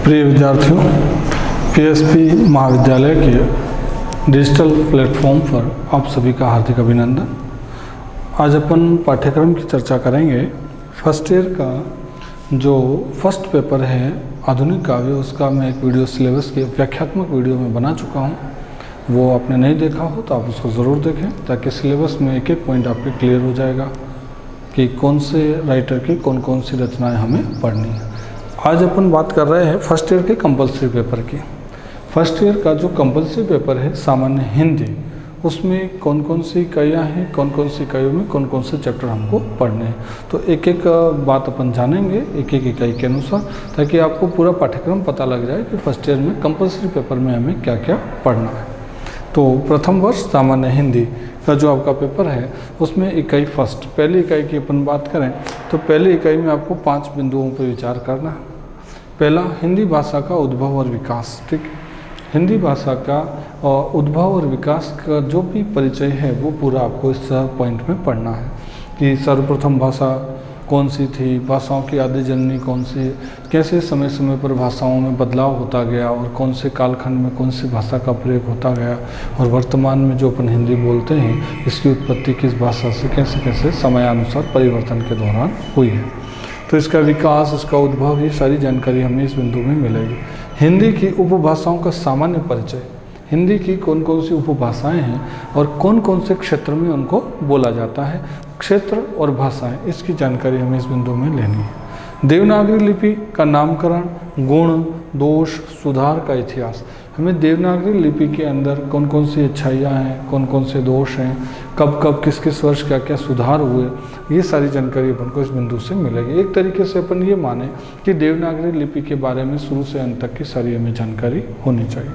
प्रिय विद्यार्थियों, पीएसपी महाविद्यालय के डिजिटल प्लेटफॉर्म पर आप सभी का हार्दिक अभिनंदन। आज अपन पाठ्यक्रम की चर्चा करेंगे। फर्स्ट ईयर का जो फर्स्ट पेपर है आधुनिक काव्य, उसका मैं एक वीडियो सिलेबस की व्याख्यात्मक वीडियो में बना चुका हूँ। वो आपने नहीं देखा हो तो आप उसको ज़रूर देखें, ताकि सिलेबस में एक एक पॉइंट आपके क्लियर हो जाएगा कि कौन से राइटर की कौन कौन सी रचनाएं हमें पढ़नी है। आज अपन बात कर रहे हैं फर्स्ट ईयर के कंपलसरी पेपर की। फर्स्ट ईयर का जो कंपलसरी पेपर है सामान्य हिंदी, उसमें कौन कौन सी इकाइयाँ हैं, कौन कौन सी इकाइयों में कौन कौन से चैप्टर हमको पढ़ने हैं। तो एक एक बात अपन जानेंगे एक एक इकाई के अनुसार, ताकि आपको पूरा पाठ्यक्रम पता लग जाए कि फर्स्ट ईयर में कंपलसरी पेपर में हमें क्या क्या पढ़ना है। तो प्रथम वर्ष सामान्य हिंदी का जो आपका पेपर है, उसमें इकाई फर्स्ट, पहली इकाई की अपन बात करें तो पहली इकाई में आपको 5 बिंदुओं पर विचार करना है। पहला, हिंदी भाषा का उद्भव और विकास। ठीक है, हिंदी भाषा का उद्भव और विकास का जो भी परिचय है वो पूरा आपको इस पॉइंट में पढ़ना है कि सर्वप्रथम भाषा कौन सी थी, भाषाओं की आदि जननी कौन सी, कैसे समय समय पर भाषाओं में बदलाव होता गया और कौन से कालखंड में कौन सी भाषा का प्रयोग होता गया, और वर्तमान में जो अपन हिंदी बोलते हैं इसकी उत्पत्ति किस भाषा से कैसे कैसे समयानुसार परिवर्तन के दौरान हुई है। तो इसका विकास, इसका उद्भव, ये सारी जानकारी हमें इस बिंदु में मिलेगी। हिंदी की उपभाषाओं का सामान्य परिचय, हिंदी की कौन कौन सी उपभाषाएं हैं और कौन कौन से क्षेत्र में उनको बोला जाता है, क्षेत्र और भाषाएं, इसकी जानकारी हमें इस बिंदु में लेनी है। देवनागरी लिपि का नामकरण, गुण, दोष, सुधार का इतिहास। हमें देवनागरी लिपि के अंदर कौन कौन सी अच्छाइयाँ हैं, कौन कौन से दोष हैं, कब कब किस किस वर्ष क्या क्या सुधार हुए, ये सारी जानकारी अपन को इस बिंदु से मिलेगी। एक तरीके से अपन ये माने कि देवनागरी लिपि के बारे में शुरू से अंत तक की सारी हमें जानकारी होनी चाहिए।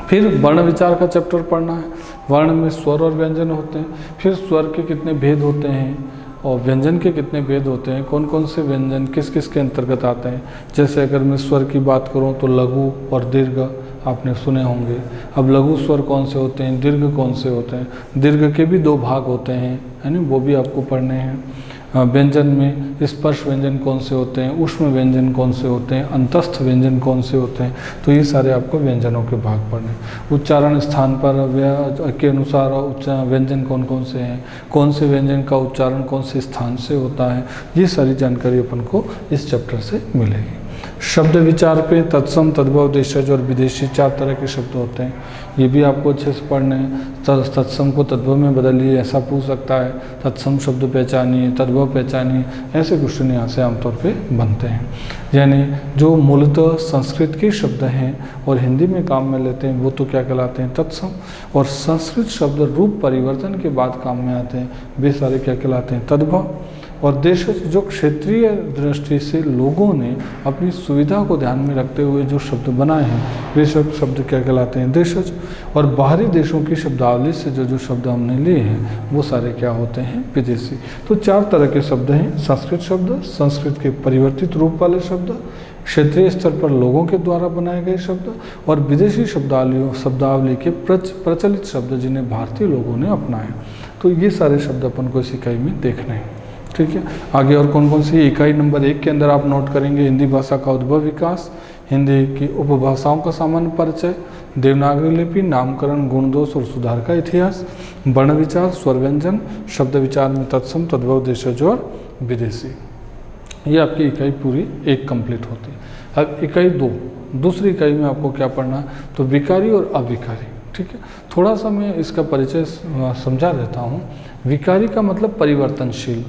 फिर वर्ण विचार का चैप्टर पढ़ना है। वर्ण में स्वर और व्यंजन होते हैं, फिर स्वर के कितने भेद होते हैं और व्यंजन के कितने भेद होते हैं, कौन कौन से व्यंजन किस किस के अंतर्गत आते हैं। जैसे अगर मैं स्वर की बात करूं तो लघु और दीर्घ आपने सुने होंगे। अब लघु स्वर कौन से होते हैं, दीर्घ कौन से होते हैं, दीर्घ के भी 2 भाग होते हैं, है ना, वो भी आपको पढ़ने हैं। व्यंजन में स्पर्श व्यंजन कौन से होते हैं, ऊष्म व्यंजन कौन से होते हैं, अंतस्थ व्यंजन कौन से होते हैं, तो ये सारे आपको व्यंजनों के भाग पढ़ने। उच्चारण स्थान पर के अनुसार व्यंजन कौन कौन से हैं, कौन से व्यंजन का उच्चारण कौन से स्थान से होता है, ये सारी जानकारी अपन को इस चैप्टर से मिलेगी। शब्द विचार पे तत्सम, तद्भव, देशज और विदेशी 4 तरह के शब्द होते हैं, ये भी आपको अच्छे से पढ़ने हैं। तत्सम को तद्भव में बदलिए, ऐसा पूछ सकता है। तत्सम शब्द पहचानिए, तद्भव पहचानिए, ऐसे क्वेश्चन यहाँ से आमतौर पे बनते हैं। यानी जो मूलतः संस्कृत के शब्द हैं और हिंदी में काम में लेते हैं वो तो क्या कहलाते हैं, तत्सम, और संस्कृत शब्द रूप परिवर्तन के बाद काम में आते हैं वे सारे क्या कहलाते हैं, तद्भव। और देशज, जो क्षेत्रीय दृष्टि से लोगों ने अपनी सुविधा को ध्यान में रखते हुए जो शब्द बनाए हैं वे सब शब्द क्या कहलाते हैं, देशज। और बाहरी देशों की शब्दावली से जो जो शब्द हमने लिए हैं वो सारे क्या होते हैं, विदेशी। तो 4 तरह के शब्द हैं, संस्कृत शब्द, संस्कृत के परिवर्तित रूप वाले शब्द, क्षेत्रीय स्तर पर लोगों के द्वारा बनाए गए शब्द, और विदेशी शब्दावली के प्रचलित शब्द जिन्हें भारतीय लोगों ने अपनाए। तो ये सारे शब्द अपन को इस इकाई में देखने हैं। ठीक है, आगे और कौन कौन सी इकाई नंबर 1 के अंदर आप नोट करेंगे, हिंदी भाषा का उद्भव विकास, हिंदी की उपभाषाओं का सामान्य परिचय, देवनागरी लिपि, नामकरण, गुण, दोष और सुधार का इतिहास, वर्ण विचार, स्वर व्यंजन, शब्द विचार में तत्सम, तद्भव, देशज और विदेशी। ये आपकी इकाई पूरी 1 कंप्लीट होती है। अब इकाई 2, दूसरी इकाई में आपको क्या पढ़ना, तो विकारी और अविकारी। ठीक है, थोड़ा सा मैं इसका परिचय समझा देता हूँ। विकारी का मतलब परिवर्तनशील,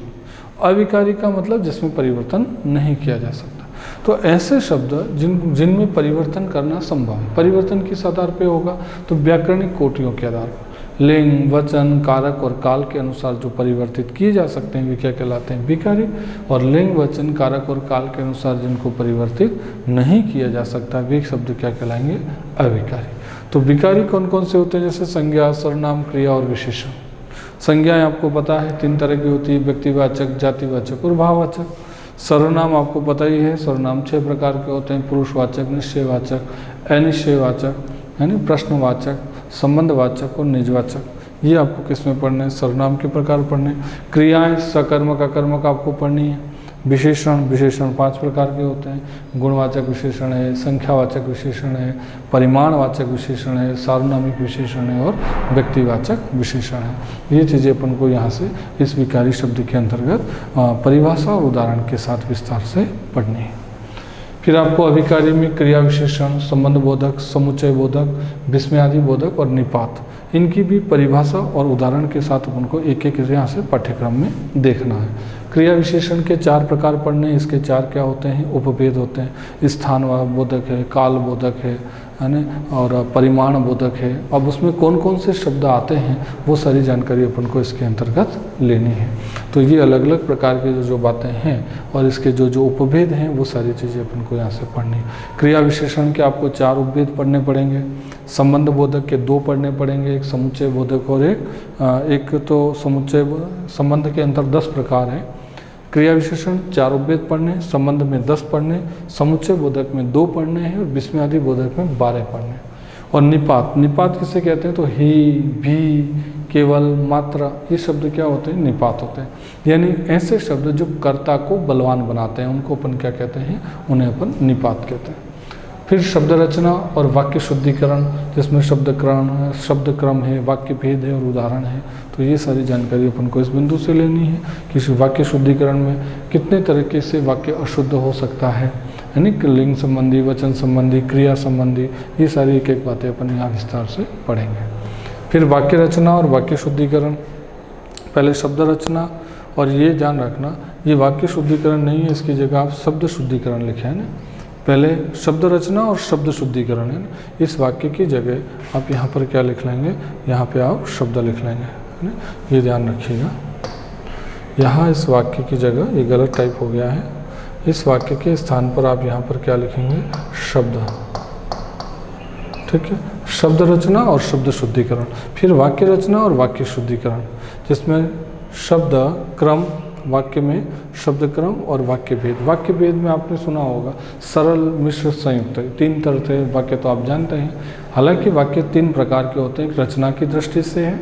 अविकारी का मतलब जिसमें परिवर्तन नहीं किया जा सकता। तो ऐसे शब्द जिनमें परिवर्तन करना संभव है। परिवर्तन किस आधार पे होगा, तो व्याकरणिक कोटियों के आधार पर, लिंग, वचन, कारक और काल के अनुसार जो परिवर्तित किए जा सकते हैं वे क्या कहलाते हैं, विकारी। और लिंग, वचन, कारक और काल के अनुसार जिनको परिवर्तित नहीं किया जा सकता वे शब्द क्या कहलाएंगे, अविकारी। तो विकारी कौन कौन से होते हैं, जैसे संज्ञा, सर्वनाम, क्रिया और विशेषण। संज्ञाएं आपको पता है 3 तरह की होती है, व्यक्तिवाचक, जातिवाचक और भाववाचक। सर्वनाम आपको पता ही है, सर्वनाम 6 प्रकार के होते हैं, पुरुषवाचक, निश्चयवाचक, अनिश्चयवाचक, यानी प्रश्नवाचक, संबंधवाचक और निजवाचक। ये आपको किस में पढ़ने हैं, सर्वनाम के प्रकार पढ़ने। क्रियाएं सकर्मक अकर्मक आपको पढ़नी है। विशेषण, विशेषण 5 प्रकार के होते हैं। गुणवाचक विशेषण है, संख्यावाचक विशेषण है, परिमाणवाचक विशेषण है, सार्वनामिक विशेषण है और व्यक्तिवाचक विशेषण है। ये चीज़ें अपन को यहाँ से इस विकारी शब्द के अंतर्गत परिभाषा और उदाहरण के साथ विस्तार से पढ़नी है। फिर आपको अभिकारी में क्रिया विशेषण, संबंध बोधक, समुच्चय बोधक, विस्मयादि बोधक और निपात, इनकी भी परिभाषा और उदाहरण के साथ अपन को एक एक यहाँ से पाठ्यक्रम में देखना है। क्रिया विशेषण के 4 प्रकार पढ़ने हैं। इसके 4 क्या होते हैं? उपभेद होते हैं। स्थान बोधक है, काल बोधक है ना, और परिमाण बोधक है। अब उसमें कौन कौन से शब्द आते हैं वो सारी जानकारी अपन को इसके अंतर्गत लेनी है। तो ये अलग अलग प्रकार के जो बातें हैं और इसके जो उपभेद हैं वो सारी चीज़ें अपन को यहाँ से पढ़नी है। क्रिया विशेषण के आपको 4 उपभेद पढ़ने पड़ेंगे। संबंध बोधक के 2 पढ़ने पड़ेंगे, एक समुच्चय बोधक और एक तो समुच्चय संबंध के अंतर 10 प्रकार है। क्रिया विशेषण 4 उपभेद पढ़ने, संबंध में 10 पढ़ने, समुच्चय बोधक में 2 पढ़ने हैं और विस्मयादि बोधक में 12 पढ़ने। और निपात, निपात किसे कहते हैं? तो ही, भी, केवल, मात्रा, ये शब्द क्या होते हैं? निपात होते हैं। यानी ऐसे शब्द जो कर्ता को बलवान बनाते हैं उनको अपन क्या कहते हैं? उन्हें अपन निपात कहते हैं। फिर शब्द रचना और वाक्य शुद्धिकरण, जिसमें शब्द क्रम है, वाक्य भेद है और उदाहरण है। तो ये सारी जानकारी अपन को इस बिंदु से लेनी है कि वाक्य शुद्धिकरण में कितने तरीके से वाक्य अशुद्ध हो सकता है, यानी कि लिंग संबंधी, वचन संबंधी, क्रिया संबंधी, ये सारी एक एक बातें अपन यहाँ विस्तार से पढ़ेंगे। फिर वाक्य रचना और वाक्य शुद्धिकरण, पहले शब्द रचना, और ये ध्यान रखना ये वाक्य शुद्धिकरण नहीं है, इसकी जगह आप शब्द शुद्धिकरण लिखे हैं ना। पहले शब्द रचना और शब्द शुद्धिकरण है ना, इस वाक्य की जगह आप यहाँ पर क्या लिख लेंगे? यहाँ पे आप शब्द लिख लेंगे, है ना। ये ध्यान रखिएगा, यहाँ इस वाक्य की जगह ये गलत टाइप हो गया है। इस वाक्य के स्थान पर आप यहाँ पर क्या लिखेंगे? शब्द, ठीक है। शब्द रचना और शब्द शुद्धिकरण। फिर वाक्य रचना और वाक्य शुद्धिकरण, जिसमें शब्द क्रम, वाक्य में शब्द क्रम और वाक्य भेद। वाक्य भेद में आपने सुना होगा सरल, मिश्र, संयुक्त, 3 तरह के वाक्य तो आप जानते हैं। हालांकि वाक्य 3 प्रकार के होते हैं, एक रचना की दृष्टि से है,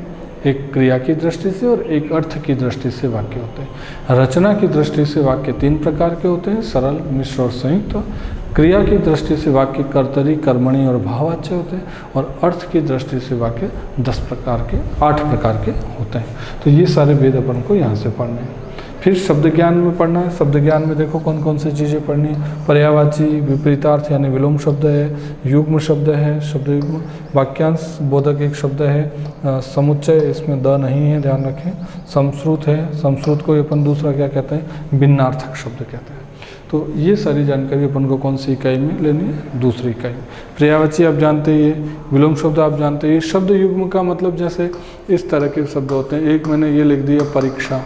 एक क्रिया की दृष्टि से और एक अर्थ की दृष्टि से वाक्य होते हैं। रचना की दृष्टि से वाक्य 3 प्रकार के होते हैं, सरल, मिश्र और संयुक्त। क्रिया की दृष्टि से वाक्य कर्तरी, कर्मणि और भाववाच्य होते हैं। और अर्थ की दृष्टि से वाक्य 8 प्रकार के होते हैं। तो ये सारे भेद अपन को यहाँ से पढ़ने हैं। फिर शब्द ज्ञान में पढ़ना है। शब्द ज्ञान में देखो कौन कौन सी चीज़ें पढ़नी है। पर्यायवाची, विपरीतार्थ यानी विलोम शब्द है, युग्म शब्द है, शब्द युग्म, वाक्यांश बोधक एक शब्द है, समुच्चय, इसमें द नहीं है, ध्यान रखें। संस्कृत है, संस्कृत को अपन दूसरा क्या कहते हैं? भिन्नार्थक शब्द कहते हैं। तो ये सारी जानकारी अपन को कौन सी इकाई में लेनी है? दूसरी इकाई में। पर्यायवाची आप जानते ही है, विलोम शब्द आप जानते हैं। शब्द युग्म का मतलब जैसे इस तरह के शब्द होते हैं, एक मैंने ये लिख दिया परीक्षा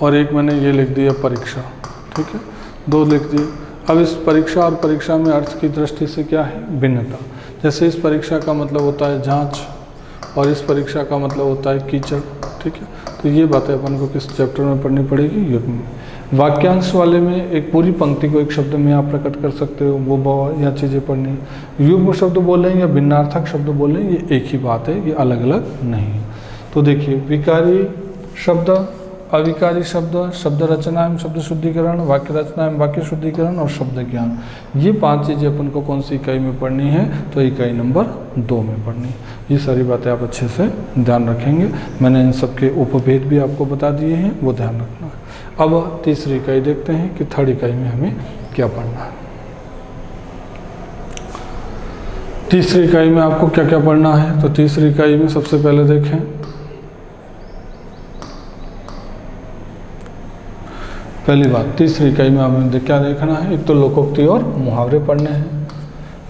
और एक मैंने ये लिख दिया परीक्षा, ठीक है, 2 लिख दिए। अब इस परीक्षा और परीक्षा में अर्थ की दृष्टि से क्या है? भिन्नता। जैसे इस परीक्षा का मतलब होता है जांच और इस परीक्षा का मतलब होता है कीचड़, ठीक है। तो ये बातें अपन को किस चैप्टर में पढ़नी पड़ेगी? युग्म में। वाक्यांश वाले में एक पूरी पंक्ति को एक शब्द में आप प्रकट कर सकते हो, वो यह चीज़ें पढ़नी है। युग्म शब्द बोलें या भिन्नार्थक शब्द बोलें, ये एक ही बात है, ये अलग अलग नहीं है। तो देखिए, विकारी शब्द, अविकारी शब्द, शब्द रचना एवं शब्द शुद्धिकरण, वाक्य रचना एवं वाक्य शुद्धिकरण और शब्द ज्ञान, ये 5 चीज़ें अपन को कौन सी इकाई में पढ़नी है? तो इकाई नंबर 2 में पढ़नी है। ये सारी बातें आप अच्छे से ध्यान रखेंगे। मैंने इन सब के उपभेद भी आपको बता दिए हैं, वो ध्यान रखना है। अब तीसरी इकाई देखते हैं कि थर्ड इकाई में हमें क्या पढ़ना है। तीसरी इकाई में आपको क्या क्या पढ़ना है? तो तीसरी इकाई में सबसे पहले देखें, पहली बात, तीसरी इकाई में हमें क्या देखना है? एक तो लोकोक्ति और मुहावरे पढ़ने हैं।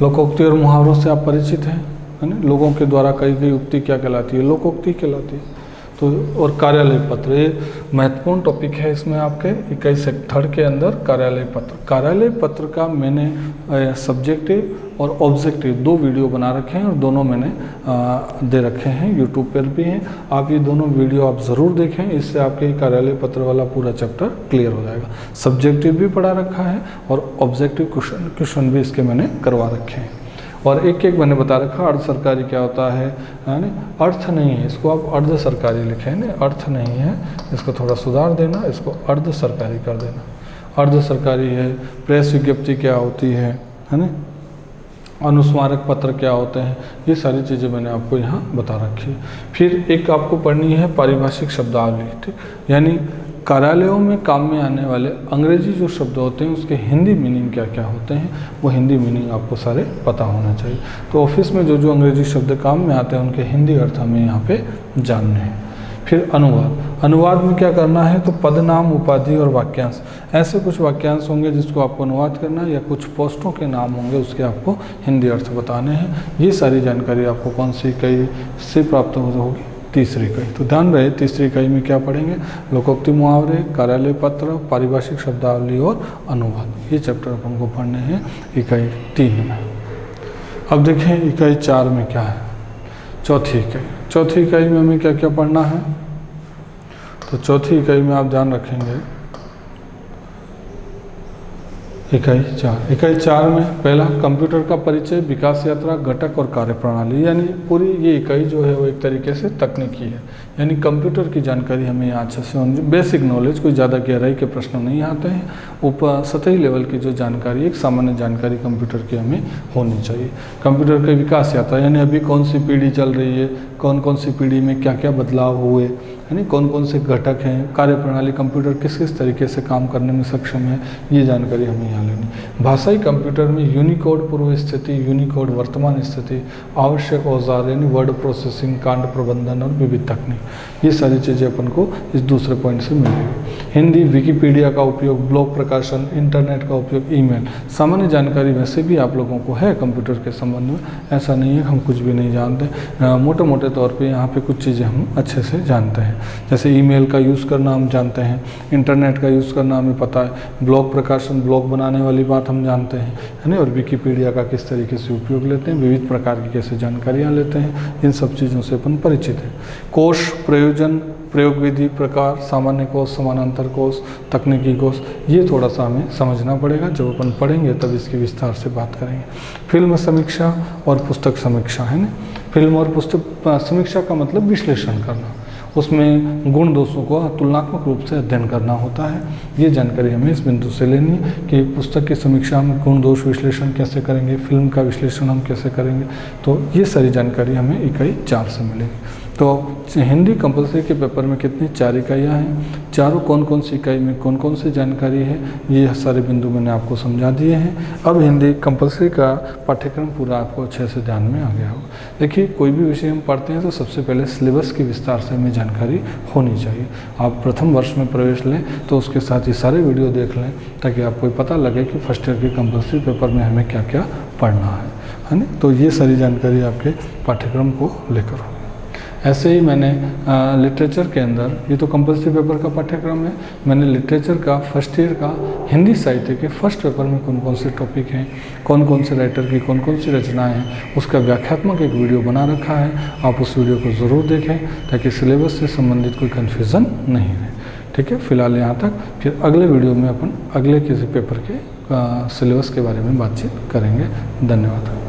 लोकोक्ति और मुहावरों से आप परिचित हैं, है ना। लोगों के द्वारा कही गई उक्ति क्या कहलाती है? लोकोक्ति कहलाती है। तो और कार्यालय पत्र, ये महत्वपूर्ण टॉपिक है इसमें आपके इकाई से थर्ड के अंदर। कार्यालय पत्र, कार्यालय पत्र का मैंने सब्जेक्टिव और ऑब्जेक्टिव 2 वीडियो बना रखे हैं और दोनों मैंने दे रखे हैं, यूट्यूब पर भी हैं। आप ये दोनों वीडियो आप ज़रूर देखें, इससे आपके कार्यालय पत्र वाला पूरा चैप्टर क्लियर हो जाएगा। सब्जेक्टिव भी पढ़ा रखा है और ऑब्जेक्टिव क्वेश्चन भी इसके मैंने करवा रखे हैं। और एक एक मैंने बता रखा अर्ध सरकारी क्या होता है ना, अर्थ नहीं है, इसको आप अर्ध सरकारी लिखें ना, अर्थ नहीं है, इसको थोड़ा सुधार देना, इसको अर्ध सरकारी कर देना। अर्ध सरकारी है, प्रेस विज्ञप्ति क्या होती है ना, अनुस्मारक पत्र क्या होते हैं, ये सारी चीज़ें मैंने आपको यहाँ बता रखी है। फिर एक आपको पढ़नी है पारिभाषिक शब्दावली, ठीक, यानी कार्यालयों में काम में आने वाले अंग्रेजी जो शब्द होते हैं उसके हिंदी मीनिंग क्या क्या होते हैं, वो हिंदी मीनिंग आपको सारे पता होना चाहिए। तो ऑफिस में जो जो अंग्रेजी शब्द काम में आते हैं उनके हिंदी अर्थ हमें यहाँ पे जानने हैं। फिर अनुवाद, अनुवाद में क्या करना है, तो पदनाम, उपाधि और वाक्यांश, ऐसे कुछ वाक्यांश होंगे जिसको आपको अनुवाद करना है, या कुछ पोस्टों के नाम होंगे उसके आपको हिंदी अर्थ बताने हैं। ये सारी जानकारी आपको कौन सी इकाई से प्राप्त होगी, तीसरी इकाई। तो ध्यान रहे तीसरी इकाई में क्या पढ़ेंगे, लोकोक्ति मुहावरे, कार्यालय पत्र, पारिभाषिक शब्दावली और अनुवाद, ये चैप्टर अपन को पढ़ने हैं इकाई 3 में। अब देखें इकाई 4 में क्या है, चौथी इकाई। चौथी इकाई में हमें क्या क्या पढ़ना है, तो चौथी इकाई में आप ध्यान रखेंगे इकाई 4। इकाई 4 में पहला कंप्यूटर का परिचय, विकास यात्रा, घटक और कार्यप्रणाली, यानी पूरी ये इकाई जो है वो एक तरीके से तकनीकी है, यानी कंप्यूटर की जानकारी हमें यहाँ अच्छे से होनी, बेसिक नॉलेज, कोई ज़्यादा गहराई के प्रश्न नहीं आते हैं, ऊपर सतही लेवल की जो जानकारी, एक सामान्य जानकारी कंप्यूटर की हमें होनी चाहिए। कंप्यूटर का विकास यात्रा, यानी अभी कौन सी पीढ़ी चल रही है, कौन कौन सी पीढ़ी में क्या क्या बदलाव हुए, यानी कौन कौन से घटक हैं, कार्यप्रणाली, कंप्यूटर किस किस तरीके से काम करने में सक्षम है, ये जानकारी हमें यहाँ लेनी। भाषाई कंप्यूटर में यूनिकोड पूर्व स्थिति, यूनिकोड वर्तमान स्थिति, आवश्यक औजार यानी वर्ड प्रोसेसिंग, कांड प्रबंधन और विविध तकनीक, ये सारी चीज़ें अपन को इस दूसरे पॉइंट से मिलेगी। हिंदी, विकिपीडिया का उपयोग, ब्लॉग प्रकाशन, इंटरनेट का उपयोग, ईमेल, सामान्य जानकारी वैसे भी आप लोगों को है कंप्यूटर के संबंध में, ऐसा नहीं है हम कुछ भी नहीं जानते, मोटे मोटे तौर पे यहाँ पे कुछ चीज़ें हम अच्छे से जानते हैं। जैसे ईमेल का यूज़ करना हम जानते हैं, इंटरनेट का यूज़ करना हमें पता है, ब्लॉग प्रकाशन, ब्लॉग बनाने वाली बात हम जानते हैं, है ना, और विकिपीडिया का किस तरीके से उपयोग लेते हैं, विविध प्रकार की कैसे जानकारियाँ लेते हैं, इन सब चीज़ों से अपन परिचित हैं। कोश, प्रयोजन, प्रयोग विधि, प्रकार, सामान्य कोश, समानांतर कोश, तकनीकी कोश, ये थोड़ा सा हमें समझना पड़ेगा, जब अपन पढ़ेंगे तब इसकी विस्तार से बात करेंगे। फिल्म समीक्षा और पुस्तक समीक्षा, है ना, फिल्म और पुस्तक समीक्षा का मतलब विश्लेषण करना, उसमें गुण दोषों को तुलनात्मक रूप से अध्ययन करना होता है। ये जानकारी हमें इस बिंदु से लेनी है कि पुस्तक की समीक्षा हम गुण दोष विश्लेषण कैसे करेंगे, फिल्म का विश्लेषण हम कैसे करेंगे, तो ये सारी जानकारी हमें इकाई 4 से मिलेगी। तो हिंदी कंपलसरी के पेपर में कितनी 4 इकाइयाँ हैं, चारों कौन कौन सी इकाई में कौन कौन सी जानकारी है, ये सारे बिंदु मैंने आपको समझा दिए हैं। अब हिंदी कंपलसरी का पाठ्यक्रम पूरा आपको अच्छे से ध्यान में आ गया होगा। देखिए कोई भी विषय हम पढ़ते हैं तो सबसे पहले सिलेबस की विस्तार से हमें जानकारी होनी चाहिए। आप प्रथम वर्ष में प्रवेश लें तो उसके साथ ही सारे वीडियो देख लें, ताकि आपको पता लगे कि फर्स्ट ईयर के कंपलसरी पेपर में हमें क्या क्या पढ़ना है ना। तो ये सारी जानकारी आपके पाठ्यक्रम को लेकर होगी। ऐसे ही मैंने लिटरेचर के अंदर, ये तो कंपलसरी पेपर का पाठ्यक्रम है, मैंने लिटरेचर का फर्स्ट ईयर का हिंदी साहित्य के फर्स्ट पेपर में कौन कौन से टॉपिक हैं, कौन कौन से राइटर की कौन कौन सी रचनाएं हैं, उसका व्याख्यात्मक एक वीडियो बना रखा है। आप उस वीडियो को ज़रूर देखें ताकि सिलेबस से संबंधित कोई कन्फ्यूज़न नहीं रहे। ठीक है, फिलहाल यहाँ तक, फिर अगले वीडियो में अपन अगले किसी पेपर के सिलेबस के बारे में बातचीत करेंगे। धन्यवाद।